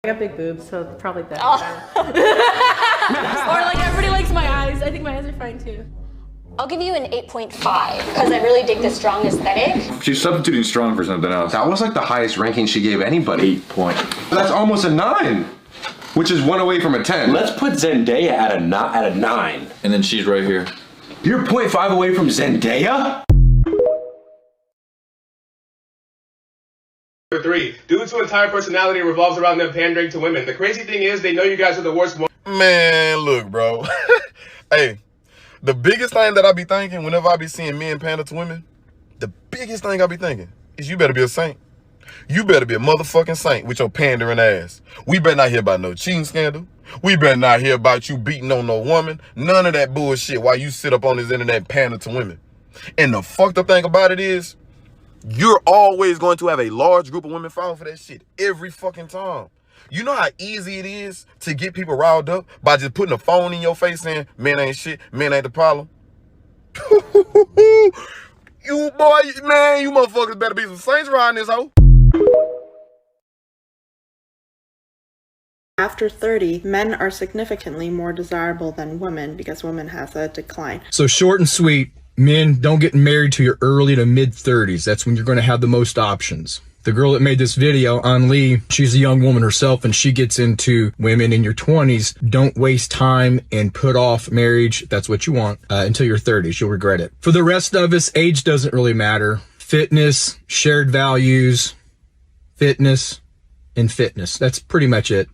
I got big boobs, so probably that. Oh. Or like everybody likes my eyes. I think my eyes are fine too. I'll give you an 8.5 because I really dig the strong aesthetic. She's substituting strong for something else. That was like the highest ranking she gave anybody. 8 point. That's almost a 9, which is 1 away from a 10. Let's put Zendaya at a 9. And then she's right here. You're 0.5 away from Zendaya? 3. Dudes whose entire personality revolves around them pandering to women. The crazy thing is, they know you guys are the worst one. Man, look, bro. Hey, the biggest thing that I be thinking whenever I be seeing men pander to women, the biggest thing I be thinking is you better be a saint. You better be a motherfucking saint with your pandering ass. We better not hear about no cheating scandal. We better not hear about you beating on no woman. None of that bullshit while you sit up on this internet and pander to women. And the fucked up thing about it is, you're always going to have a large group of women falling for that shit every fucking time. You know how easy it is to get people riled up by just putting a phone in your face saying, men ain't shit, men ain't the problem? You boy, man, you motherfuckers better be some saints around this hoe. After 30, men are significantly more desirable than women because women have a decline. So short and sweet, men, don't get married to your early to mid 30s. That's when you're going to have the most options. The girl that made this video, An Lee, she's a young woman herself and she gets into women in your 20s. Don't waste time and put off marriage. That's what you want until your 30s. You'll regret it. For the rest of us, age doesn't really matter. Fitness, shared values, fitness, and fitness. That's pretty much it.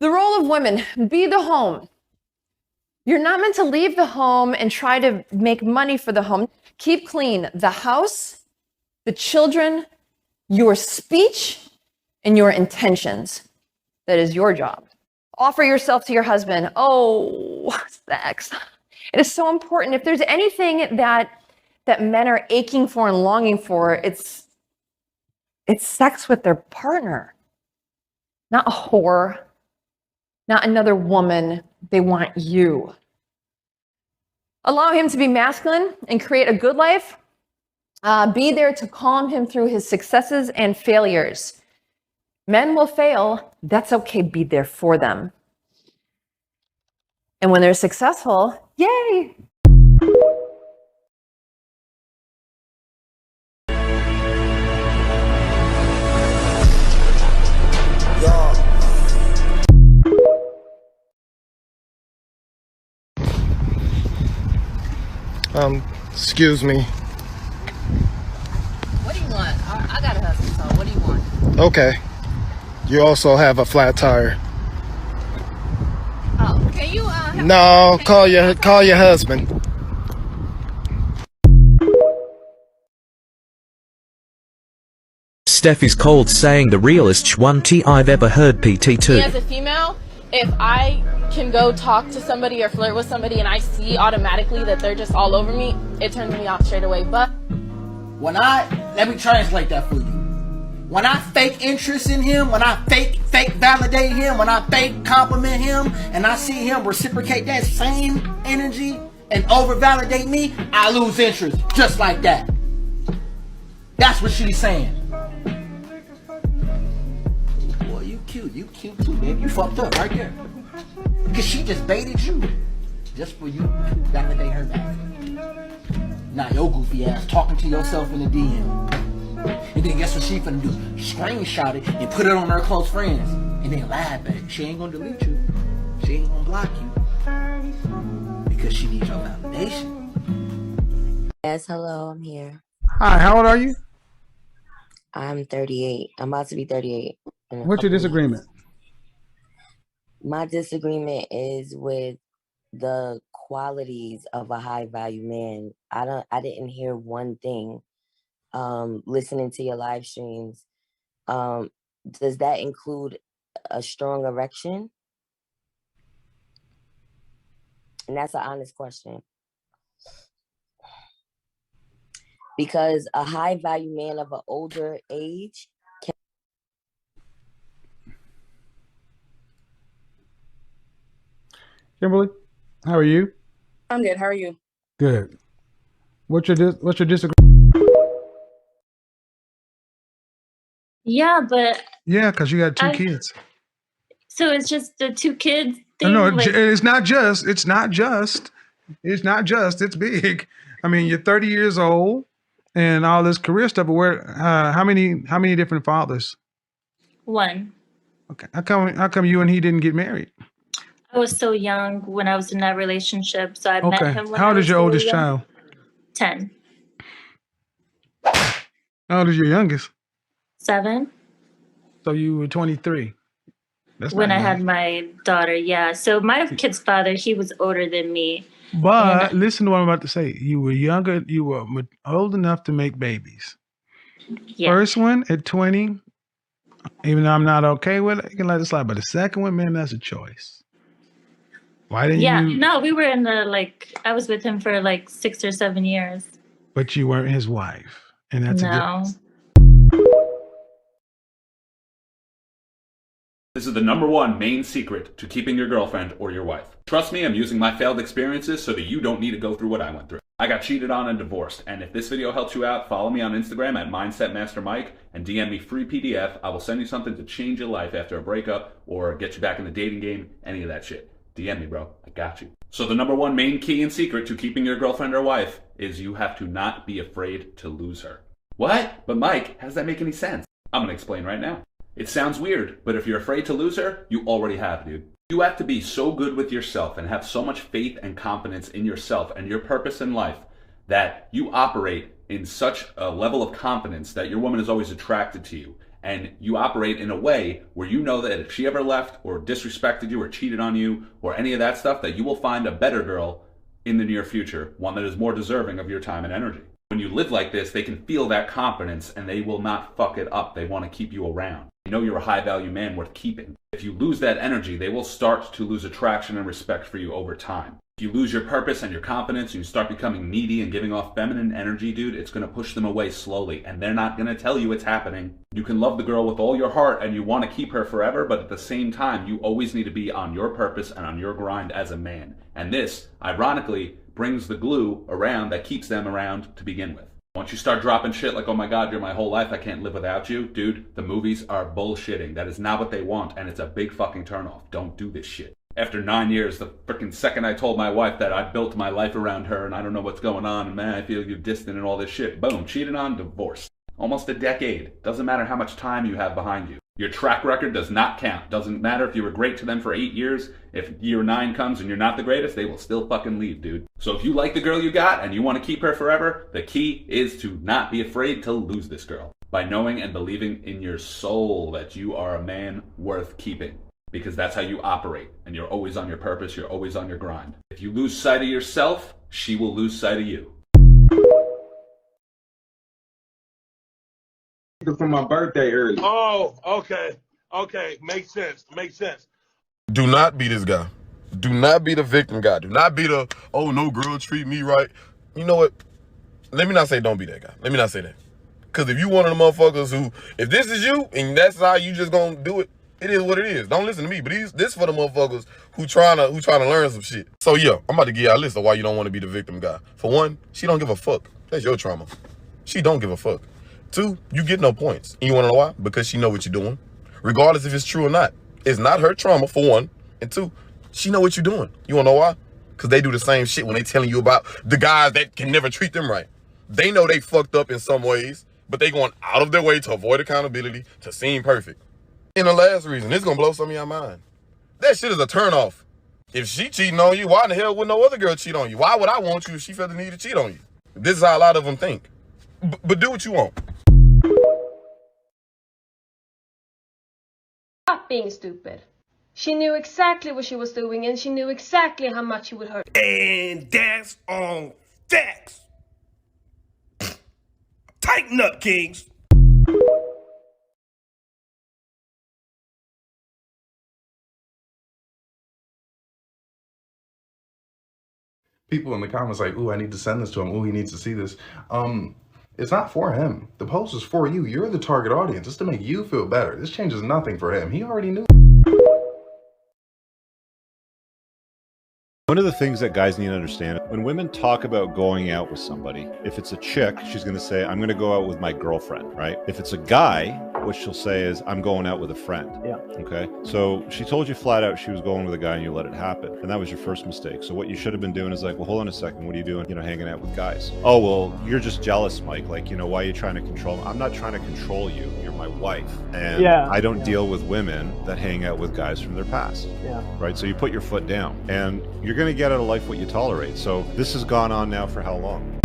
The role of women, be the home. You're not meant to leave the home and try to make money for the home. Keep clean the house, the children, your speech, and your intentions. That is your job. Offer yourself to your husband. Oh, sex. It is so important. If there's anything that men are aching for and longing for, it's sex with their partner. Not a whore, not another woman. They want you. Allow him to be masculine and create a good life. Be there to calm him through his successes and failures. Men will fail. That's okay. Be there for them. And when they're successful, yay! Excuse me. What do you want? I got a husband, so what do you want? Okay. You also have a flat tire. Oh, can you No, call your husband. Steffi's cold saying the realest one I've ever heard PT2. Me as a female, if I can go talk to somebody or flirt with somebody and I see automatically that they're just all over me, it turns me off straight away. But let me translate that for you. When I fake interest in him, when I fake validate him, when I fake compliment him, and I see him reciprocate that same energy and over validate me, I lose interest just like that. That's what she's saying. Boy, you cute too, baby. You fucked up right there. Because she just baited you. Just for you to validate her back. Now your goofy ass talking to yourself in the DM. And then guess what she finna do? Screenshot it and put it on her close friends. And then laugh at it. She ain't gonna delete you. She ain't gonna block you. Because she needs your validation. Yes, hello, I'm here. Hi, how old are you? I'm 38. I'm about to be 38. What's your disagreement? My disagreement is with the qualities of a high value man. I didn't hear one thing listening to your live streams. Does that include a strong erection? And that's an honest question. Because a high value man of an older age can... Kimberly, how are you? I'm good. How are you? Good. What's your disagreement? Yeah, but Yeah, because you got two kids. So it's just the 2 kids thing? No, like, it's not just. It's big. I mean, you're 30 years old and all this career stuff. But how many different fathers? 1. Okay. How come you and he didn't get married? I was so young when I was in that relationship, so I met him when How I old was is your really oldest young. child? 10. How old is your youngest? 7. So you were 23. That's When not I young. had my daughter, yeah. So my kid's father, he was older than me. But listen to what I'm about to say. You were younger. You were old enough to make babies. Yeah. First one at 20, even though I'm not okay with it, you can let it slide. But the second one, man, that's a choice. Why didn't you? No, we were in the, I was with him for 6 or 7 years. But you weren't his wife. And that's a difference. This is the #1 main secret to keeping your girlfriend or your wife. Trust me, I'm using my failed experiences so that you don't need to go through what I went through. I got cheated on and divorced, and if this video helps you out, follow me on Instagram at MindsetMasterMike and DM me free PDF. I will send you something to change your life after a breakup or get you back in the dating game, any of that shit. DM me, bro. I got you. So the #1 main key and secret to keeping your girlfriend or wife is you have to not be afraid to lose her. What? But Mike, how does that make any sense? I'm gonna explain right now. It sounds weird, but if you're afraid to lose her, you already have, dude. You have to be so good with yourself and have so much faith and confidence in yourself and your purpose in life that you operate in such a level of confidence that your woman is always attracted to you. And you operate in a way where you know that if she ever left or disrespected you or cheated on you or any of that stuff, that you will find a better girl in the near future, one that is more deserving of your time and energy. When you live like this, they can feel that confidence and they will not fuck it up. They want to keep you around. You know you're a high value man worth keeping. If you lose that energy, they will start to lose attraction and respect for you over time. If you lose your purpose and your confidence and you start becoming needy and giving off feminine energy, dude, it's going to push them away slowly and they're not going to tell you it's happening. You can love the girl with all your heart and you want to keep her forever, but at the same time, you always need to be on your purpose and on your grind as a man. And this, ironically, brings the glue around that keeps them around to begin with. Once you start dropping shit like, oh my God, you're my whole life, I can't live without you, dude, the movies are bullshitting. That is not what they want, and it's a big fucking turnoff. Don't do this shit. After 9 years, the freaking second I told my wife that I built my life around her and I don't know what's going on, and man, I feel you're distant and all this shit, boom, cheated on, divorced. Almost a decade. Doesn't matter how much time you have behind you. Your track record does not count. Doesn't matter if you were great to them for 8 years. If year 9 comes and you're not the greatest, they will still fucking leave, dude. So if you like the girl you got and you want to keep her forever, the key is to not be afraid to lose this girl. By knowing and believing in your soul that you are a man worth keeping. Because that's how you operate. And you're always on your purpose. You're always on your grind. If you lose sight of yourself, she will lose sight of you. For my birthday early. Oh, okay. Okay, makes sense. Makes sense. Do not be this guy. Do not be the victim guy. Do not be the, oh, no girl treat me right. You know what? Let me not say don't be that guy. Let me not say that. Because if you one of the motherfuckers who, if this is you and that's how you just gonna do it, it is what it is. Don't listen to me. But this for the motherfuckers who trying to learn some shit. So yeah, I'm about to give you a list of why you don't want to be the victim guy. For one, she don't give a fuck. That's your trauma. She don't give a fuck. 2, you get no points. And you want to know why? Because she know what you're doing. Regardless if it's true or not. It's not her trauma, for 1. And 2, she know what you're doing. You want to know why? Because they do the same shit when they telling you about the guys that can never treat them right. They know they fucked up in some ways, but they going out of their way to avoid accountability, to seem perfect. And the last reason, this going to blow some of your mind. That shit is a turnoff. If she cheating on you, why in the hell would no other girl cheat on you? Why would I want you if she felt the need to cheat on you? This is how a lot of them think. But do what you want. Stop being stupid. She knew exactly what she was doing and she knew exactly how much it would hurt. And that's on facts. Tighten up, kings. People in the comments like, ooh, I need to send this to him. Ooh, he needs to see this. It's not for him. The post is for you. You're the target audience. It's to make you feel better. This changes nothing for him. He already knew. One of the things that guys need to understand, when women talk about going out with somebody, if it's a chick, she's going to say, I'm going to go out with my girlfriend, right? If it's a guy, what she'll say is, I'm going out with a friend. Yeah. Okay. So she told you flat out she was going with a guy and you let it happen. And that was your first mistake. So what you should have been doing is like, well, hold on a second. What are you doing? You know, hanging out with guys. Oh, well, you're just jealous, Mike. Like, you know, why are you trying to control me? I'm not trying to control you. You're my wife. And I don't deal with women that hang out with guys from their past. Yeah. Right. So you put your foot down and you're going to get out of life what you tolerate. So this has gone on now for how long?